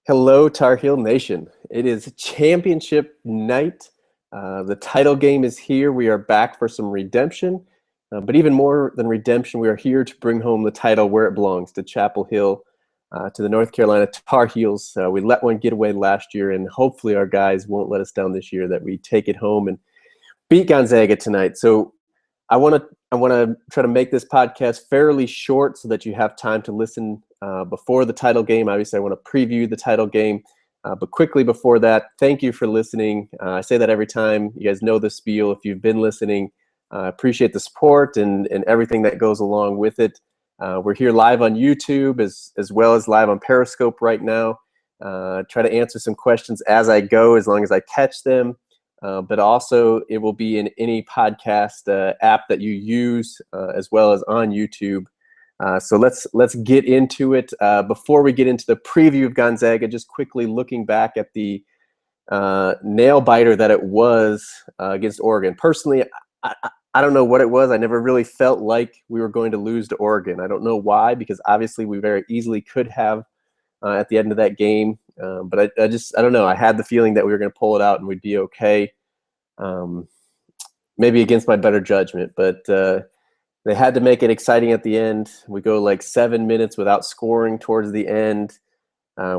Hello, Tar Heel Nation. It is championship night. The title game is here. We are back for some redemption. But even more than redemption, we are here to bring home the title where it belongs, to Chapel Hill, to the North Carolina Tar Heels. We let one get away last year, and hopefully our guys won't let us down this year, that we take it home and beat Gonzaga tonight. So I want to try to make this podcast fairly short so that you have time to listen before the title game. Obviously, I want to preview the title game, but quickly before that, thank you for listening. I say that every time. You guys know the spiel. If you've been listening, appreciate the support and everything that goes along with it. We're here live on YouTube as well as live on Periscope right now. Try to answer some questions as I go, as long as I catch them. But also it will be in any podcast app that you use, as well as on YouTube. So let's get into it. Before we get into the preview of Gonzaga, just quickly looking back at the nail biter that it was against Oregon. Personally, I don't know what it was. I never really felt like we were going to lose to Oregon. I don't know why, because obviously we very easily could have at the end of that game. But I don't know. I had the feeling that we were going to pull it out and we'd be okay. Maybe against my better judgment, but they had to make it exciting at the end. We go like 7 minutes without scoring towards the end.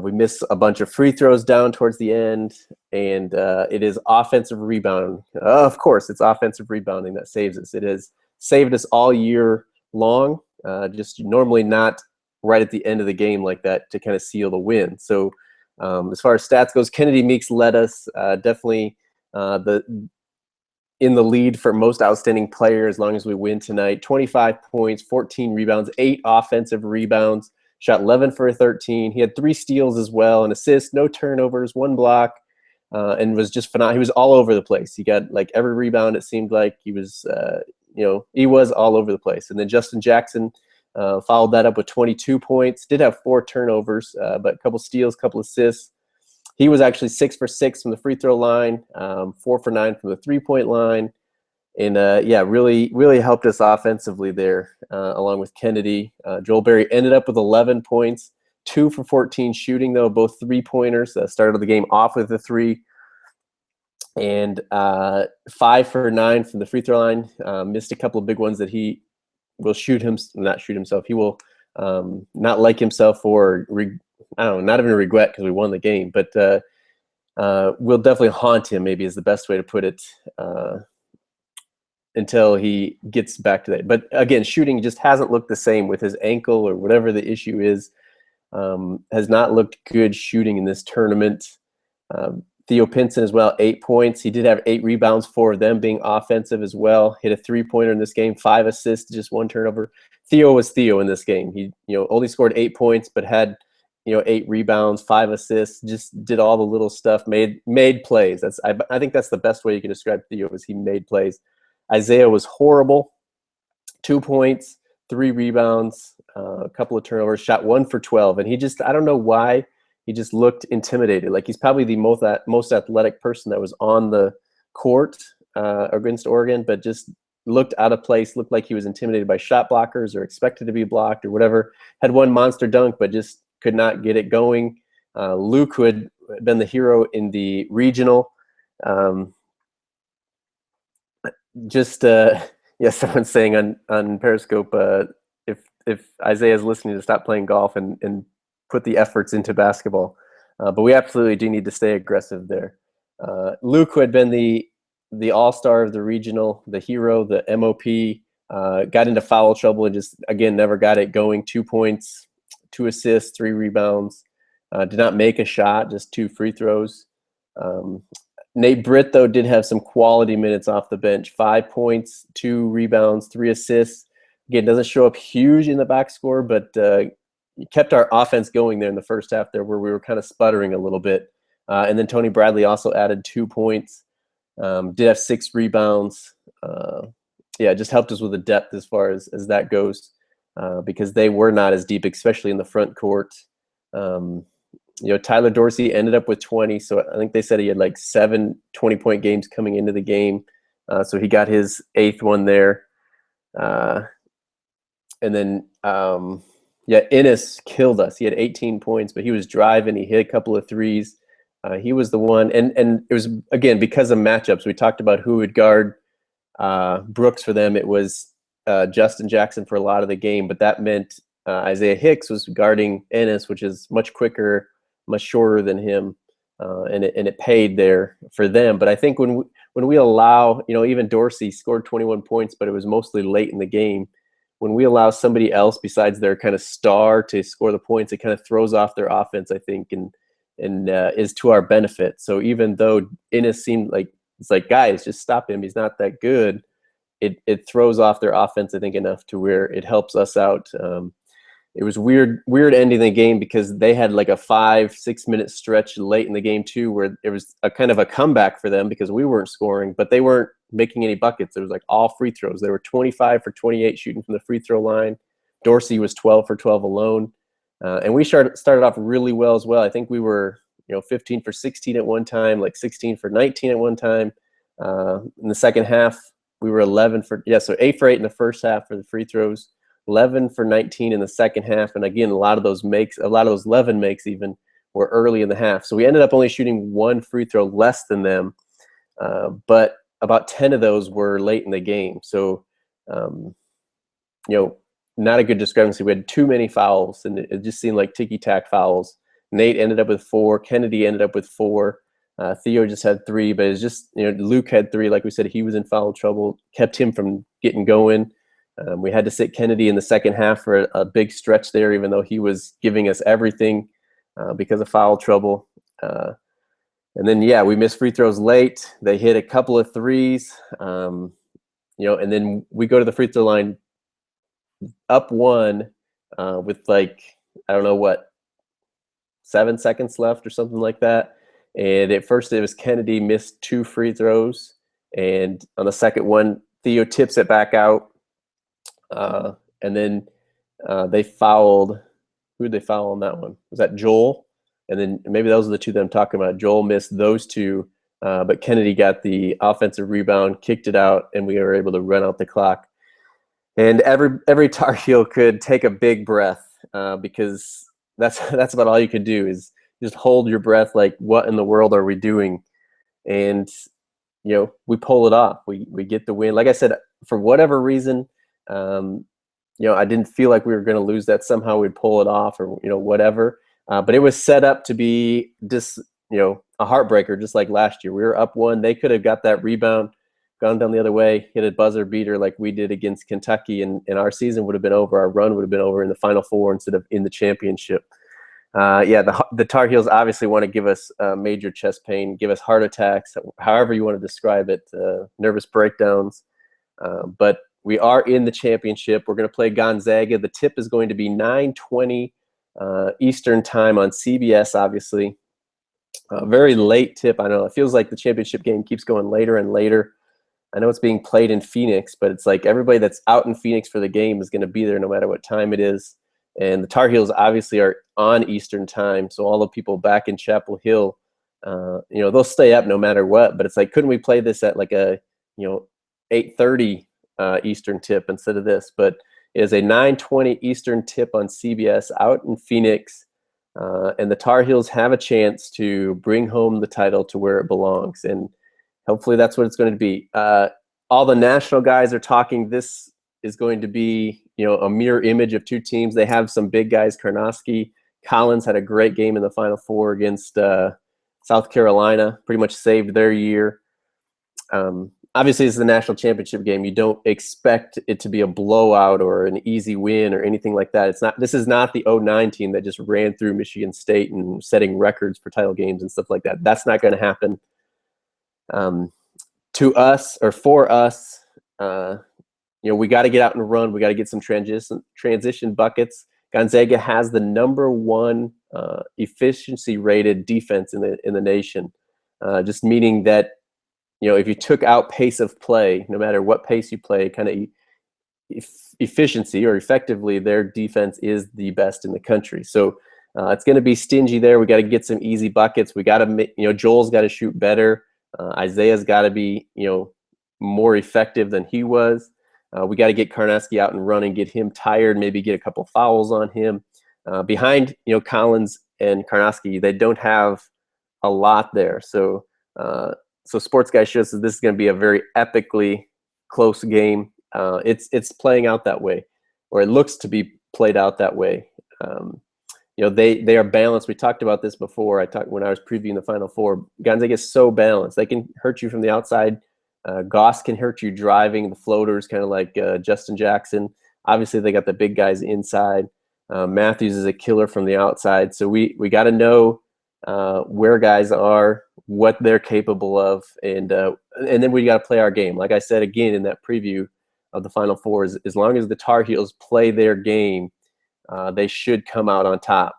We miss a bunch of free throws down towards the end, and it is offensive rebounding. Of course, it's offensive rebounding that saves us. It has saved us all year long, just normally not right at the end of the game like that to kind of seal the win. So as far as stats goes, Kennedy Meeks led us, definitely in the lead for most outstanding player as long as we win tonight. 25 points, 14 rebounds, 8 offensive rebounds, shot 11 for 13. He had 3 steals as well, an assist, no turnovers, 1 block, and was just phenomenal. He was all over the place. He got like every rebound. It seemed like he was, he was all over the place. And then Justin Jackson followed that up with 22 points. Did have 4 turnovers, but a couple steals, couple assists. He was actually 6 for 6 from the free throw line, 4 for 9 from the 3-point line. And, really helped us offensively there, along with Kennedy. Joel Berry ended up with 11 points, 2 for 14 shooting, though, both 3-pointers. Started the game off with a 3. And 5 for 9 from the free throw line. Missed a couple of big ones that he will not shoot himself. He will not like himself or not even a regret because we won the game, but we'll definitely haunt him, maybe is the best way to put it, until he gets back to that. But again, shooting just hasn't looked the same with his ankle or whatever the issue is. Has not looked good shooting in this tournament. Theo Pinson as well, 8 points. He did have 8 rebounds, 4 of them being offensive as well. Hit a 3-pointer in this game, 5 assists, just 1 turnover. Theo was Theo in this game. He only scored 8 points, but had 8 rebounds, 5 assists, just did all the little stuff, made plays. I think that's the best way you can describe Theo, is he made plays. Isaiah was horrible, 2 points, 3 rebounds, a couple of turnovers, shot 1 for 12. And I don't know why, he just looked intimidated. Like he's probably the most athletic person that was on the court against Oregon, but just looked out of place, looked like he was intimidated by shot blockers or expected to be blocked or whatever. Had 1 monster dunk, but just could not get it going. Luke, who had been the hero in the regional, someone's saying on Periscope, if Isaiah's listening, to stop playing golf and put the efforts into basketball. But we absolutely do need to stay aggressive there. Luke, who had been the all-star of the regional, the hero, the MOP, got into foul trouble and just, again, never got it going. 2 points, 2 assists, 3 rebounds. Did not make a shot, just 2 free throws. Nate Britt, though, did have some quality minutes off the bench. 5 points, 2 rebounds, 3 assists. Again, doesn't show up huge in the box score, but kept our offense going there in the first half there, where we were kind of sputtering a little bit. And then Tony Bradley also added 2 points. Did have 6 rebounds. Just helped us with the depth as far as that goes, because they were not as deep, especially in the front court. Tyler Dorsey ended up with 20, so I think they said he had like 7 20-point games coming into the game. So he got his 8th one there. And then Yeah, Ennis killed us. He had 18 points, but he was driving. He hit a couple of threes. He was the one, and it was again because of matchups. We talked about who would guard Brooks for them. It was Justin Jackson for a lot of the game, but that meant Isaiah Hicks was guarding Ennis, which is much quicker, much shorter than him, and it paid there for them. But I think when we allow, even Dorsey scored 21 points, but it was mostly late in the game. When we allow somebody else besides their kind of star to score the points, it kind of throws off their offense, I think, and is to our benefit. So even though Ennis seemed like, it's like, guys, just stop him, he's not that good, it throws off their offense, I think, enough to where it helps us out. It was weird ending the game because they had like a 5-6 minute stretch late in the game too, where it was a kind of a comeback for them because we weren't scoring, but they weren't making any buckets. It was like all free throws. They were 25 for 28 shooting from the free throw line. Dorsey was 12 for 12 alone. And we started off really well as well. I think we were 15 for 16 at one time, like 16 for 19 at one time. In the second half, we were 8 for 8 in the first half for the free throws. 11 for 19 in the second half, and again, a lot of those 11 makes even were early in the half. So we ended up only shooting one free throw less than them, but about 10 of those were late in the game. So, not a good discrepancy. We had too many fouls, and it just seemed like ticky-tack fouls. Nate ended up with 4. Kennedy ended up with 4. Theo just had 3, but it's just, Luke had 3. Like we said, he was in foul trouble, kept him from getting going. We had to sit Kennedy in the second half for a big stretch there, even though he was giving us everything because of foul trouble. And then, we missed free throws late. They hit a couple of threes, and then we go to the free throw line up 1 with 7 seconds left or something like that. And at first it was Kennedy missed 2 free throws. And on the second one, Theo tips it back out. And then they fouled. Who did they foul on that one? Was that Joel? And then maybe those are the two that I'm talking about. Joel missed those 2, but Kennedy got the offensive rebound, kicked it out, and we were able to run out the clock. And every Tar Heel could take a big breath because that's about all you could do is just hold your breath. Like, what in the world are we doing? And we pull it off. We get the win. Like I said, for whatever reason. I didn't feel like we were going to lose that. Somehow we'd pull it off or, whatever. But it was set up to be just, a heartbreaker, just like last year. We were up 1. They could have got that rebound, gone down the other way, hit a buzzer beater like we did against Kentucky, and our season would have been over. Our run would have been over in the Final Four instead of in the championship. The Tar Heels obviously want to give us major chest pain, give us heart attacks, however you want to describe it, nervous breakdowns. But we are in the championship. We're going to play Gonzaga. The tip is going to be 9:20 Eastern time on CBS, obviously. Very late tip. I know it feels like the championship game keeps going later and later. I know it's being played in Phoenix, but it's like everybody that's out in Phoenix for the game is going to be there no matter what time it is. And the Tar Heels obviously are on Eastern time, so all the people back in Chapel Hill, they'll stay up no matter what. But it's like, couldn't we play this at like a 8:30 Eastern tip instead of this? But it is a 9:20 Eastern tip on CBS out in Phoenix, and the Tar Heels have a chance to bring home the title to where it belongs, and hopefully that's what it's going to be. All the national guys are talking. This is going to be a mirror image of 2 teams. They have some big guys. Karnowski, Collins had a great game in the Final Four against South Carolina, pretty much saved their year. Obviously, it's the national championship game. You don't expect it to be a blowout or an easy win or anything like that. This is not the 2009 team that just ran through Michigan State and setting records for title games and stuff like that. That's not going to happen. To us, or for us, we got to get out and run. We got to get some transition buckets. Gonzaga has the #1 efficiency rated defense in the nation, just meaning that if you took out pace of play, no matter what pace you play, kind of efficiency or effectively, their defense is the best in the country. So it's going to be stingy there. We got to get some easy buckets. We got to, Joel's got to shoot better. Isaiah's got to be, more effective than he was. We got to get Karnowski out and running, get him tired, maybe get a couple fouls on him. Behind, Collins and Karnowski, they don't have a lot there. So Sports Guy shows that this is going to be a very epically close game. It's playing out that way, or it looks to be played out that way. They are balanced. We talked about this before. When I was previewing the Final Four. Gonzaga is so balanced. They can hurt you from the outside. Goss can hurt you driving the floaters, kind of like Justin Jackson. Obviously, they got the big guys inside. Matthews is a killer from the outside. So we got to know where guys are, what they're capable of, and then we got to play our game. Like I said again in that preview of the Final Four, as long as the Tar Heels play their game, they should come out on top.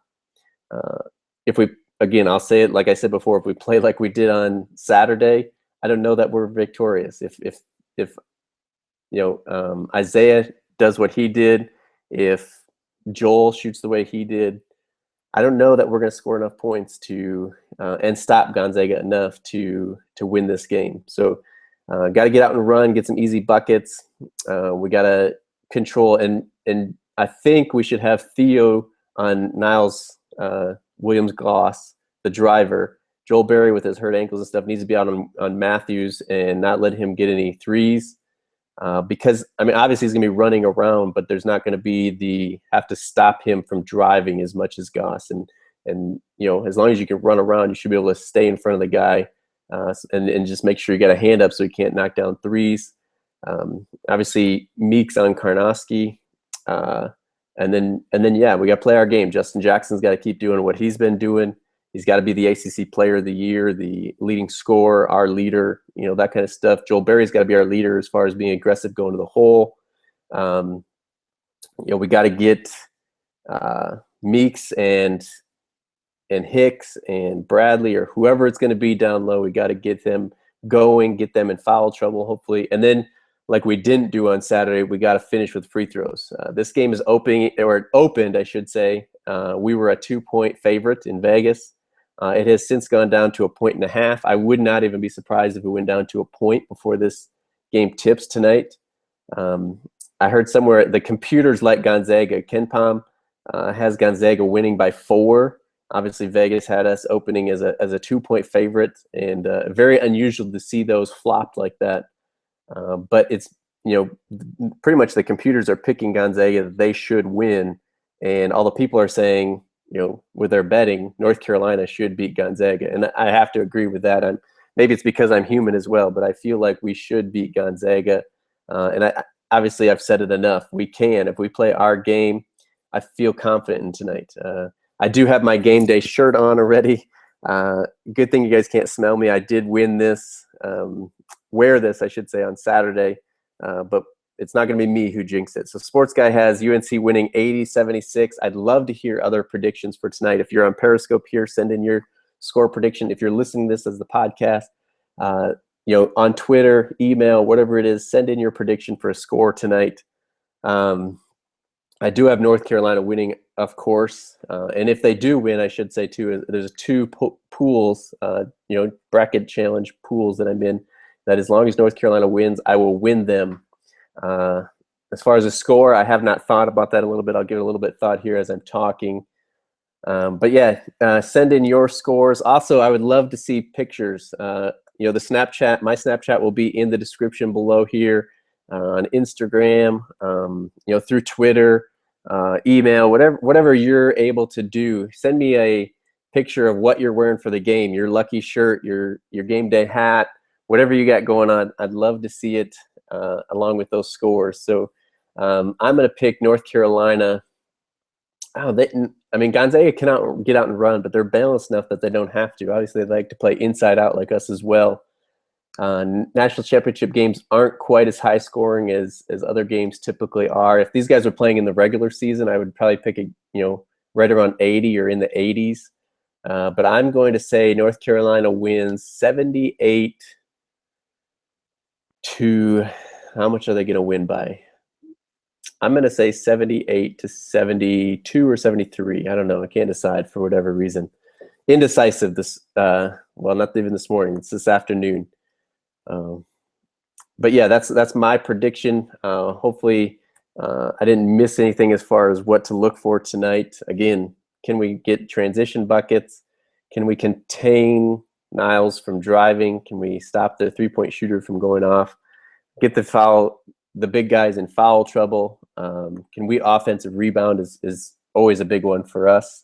I'll say it like I said before, if we play like we did on Saturday, I don't know that we're victorious. If Isaiah does what he did, if Joel shoots the way he did, I don't know that we're going to score enough points to and stop Gonzaga enough to win this game. So got to get out and run, get some easy buckets. We got to control, and I think we should have Theo on Niles Williams-Goss, the driver. Joel Berry with his hurt ankles and stuff needs to be out on Matthews and not let him get any threes. Because, obviously he's going to be running around, but there's not going to be have to stop him from driving as much as Goss. And as long as you can run around, you should be able to stay in front of the guy and just make sure you got a hand up so he can't knock down threes. Obviously, Meeks on Karnowski. And then we got to play our game. Justin Jackson's got to keep doing what he's been doing. He's got to be the ACC Player of the Year, the leading scorer, our leader, that kind of stuff. Joel Berry's got to be our leader as far as being aggressive, going to the hole. We got to get Meeks and Hicks and Bradley or whoever it's going to be down low. We got to get them going, get them in foul trouble, hopefully. And then, like we didn't do on Saturday, we got to finish with free throws. This game is opened, I should say. We were a 2-point favorite in Vegas. It has since gone down to 1.5 points. I would not even be surprised if it went down to 1 point before this game tips tonight. I heard somewhere the computers like Gonzaga. KenPom has Gonzaga winning by 4. Obviously, Vegas had us opening as a 2-point favorite, and very unusual to see those flopped like that. But it's pretty much the computers are picking Gonzaga. They should win, and all the people are saying, with their betting, North Carolina should beat Gonzaga. And I have to agree with that. Maybe it's because I'm human as well, but I feel like we should beat Gonzaga. And obviously I've said it enough. We can. If we play our game, I feel confident in tonight. I do have my game day shirt on already. Good thing you guys can't smell me. I did win this, wear this, I should say, on Saturday. But it's not going to be me who jinxed it. So Sports Guy has UNC winning 80-76. I'd love to hear other predictions for tonight. If you're on Periscope here, send in your score prediction. If you're listening to this as the podcast, on Twitter, email, whatever it is, send in your prediction for a score tonight. I do have North Carolina winning, of course. And if they do win, I should say, too, there's 2 pools, bracket challenge pools that I'm in, that as long as North Carolina wins, I will win them. As far as a score, I have not thought about that a little bit. I'll give it a little bit of thought here as I'm talking. But yeah, send in your scores. Also, I would love to see pictures. The Snapchat, my Snapchat will be in the description below here, on Instagram, through Twitter, email, whatever you're able to do. Send me a picture of what you're wearing for the game, your lucky shirt, your game day hat, whatever you got going on. I'd love to see it along with those scores. So I'm going to pick North Carolina. Gonzaga cannot get out and run, but they're balanced enough that they don't have to. Obviously, they like to play inside out like us as well. National championship games aren't quite as high scoring as other games typically are. If these guys were playing in the regular season, I would probably pick right around 80 or in the 80s. But I'm going to say North Carolina wins 78 to, how much are they going to win by? I'm going to say 78 to 72 or 73. I don't know. I can't decide for whatever reason. Indecisive this, not even this morning. It's this afternoon. but yeah, that's my prediction. Hopefully, I didn't miss anything as far as what to look for tonight. Again, can we get transition buckets? Can we contain Niles from driving? Can we stop the three-point shooter from going off? Get the big guys in foul trouble. Can we offensive rebound is always a big one for us,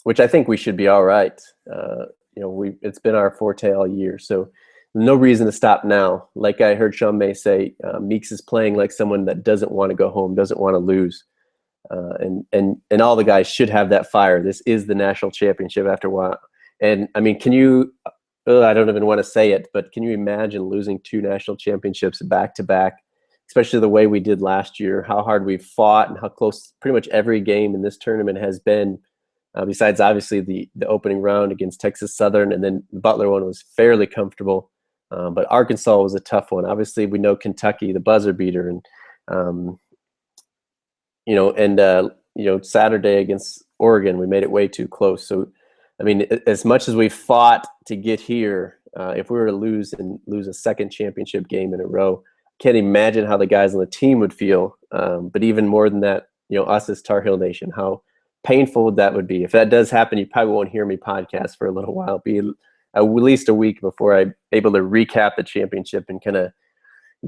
which I think we should be all right. It's been our forte all year, so no reason to stop now. Like I heard Sean May say, Meeks is playing like someone that doesn't want to go home, doesn't want to lose, and all the guys should have that fire. This is the national championship after a while, and I mean, can you? I don't even want to say it, but can you imagine losing 2 national championships back to back, especially the way we did last year? How hard we've fought and how close pretty much every game in this tournament has been. Besides, obviously, the opening round against Texas Southern, and then the Butler one was fairly comfortable. But Arkansas was a tough one. Obviously, we know Kentucky, the buzzer beater, and Saturday against Oregon, we made it way too close. So, I mean, as much as we fought to get here, if we were to lose a second championship game in a row, can't imagine how the guys on the team would feel. But even more than that, us as Tar Heel Nation, how painful that would be. If that does happen, you probably won't hear me podcast for a little while. It'll be at least a week before I'm able to recap the championship and kind of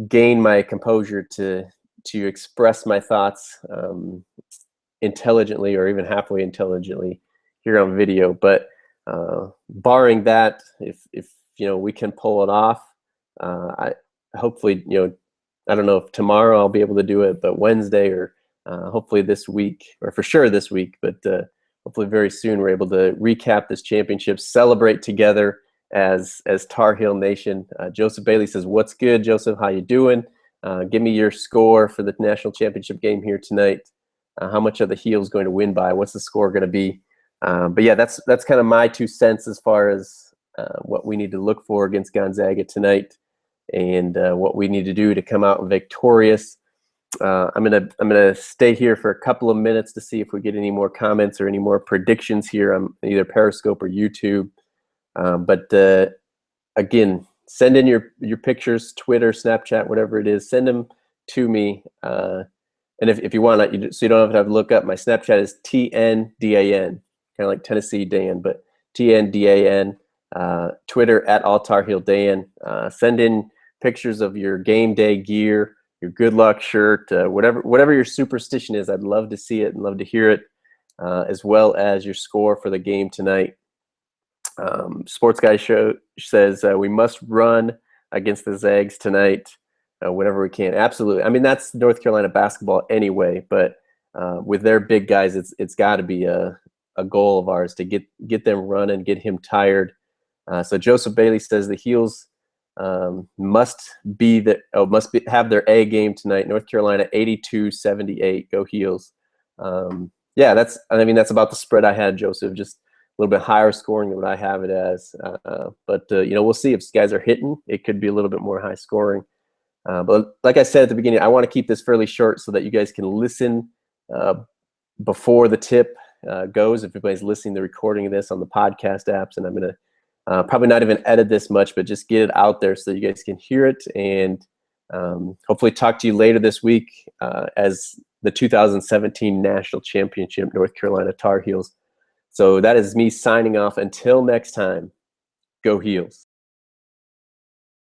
gain my composure to express my thoughts intelligently or even halfway intelligently here on video. But barring that, if we can pull it off, I hopefully I don't know if tomorrow I'll be able to do it, but Wednesday or hopefully this week, or for sure this week, but hopefully very soon we're able to recap this championship, celebrate together as Tar Heel Nation. Joseph Bailey says, "What's good, Joseph? How you doing? Give me your score for the national championship game here tonight. How much are the Heels going to win by? What's the score going to be?" But yeah, that's kind of my 2 cents as far as what we need to look for against Gonzaga tonight, and what we need to do to come out victorious. I'm gonna stay here for a couple of minutes to see if we get any more comments or any more predictions here on either Periscope or YouTube. But again, send in your pictures, Twitter, Snapchat, whatever it is. Send them to me. And if you want, so you don't have to look up, my Snapchat is TNDAN, kind of like Tennessee Dan, but TNDAN. Twitter at AllTarHeelDan. Send in pictures of your game day gear, your good luck shirt, whatever your superstition is. I'd love to see it and love to hear it, as well as your score for the game tonight. Sports Guy Show says we must run against the Zags tonight, whenever we can. Absolutely. I mean, that's North Carolina basketball anyway, but with their big guys, it's got to be a goal of ours to get them running, get him tired. So Joseph Bailey says the Heels must have their A game tonight. North Carolina 82-78. Go Heels. Yeah, that's about the spread I had, Joseph. Just a little bit higher scoring than what I have it as. But we'll see if guys are hitting. It could be a little bit more high scoring. But like I said at the beginning, I want to keep this fairly short so that you guys can listen before the tip goes. If everybody's listening to the recording of this on the podcast apps, and I'm going to probably not even edit this much, but just get it out there so that you guys can hear it, and hopefully talk to you later this week as the 2017 National Championship North Carolina Tar Heels. So that is me signing off. Until next time, go Heels.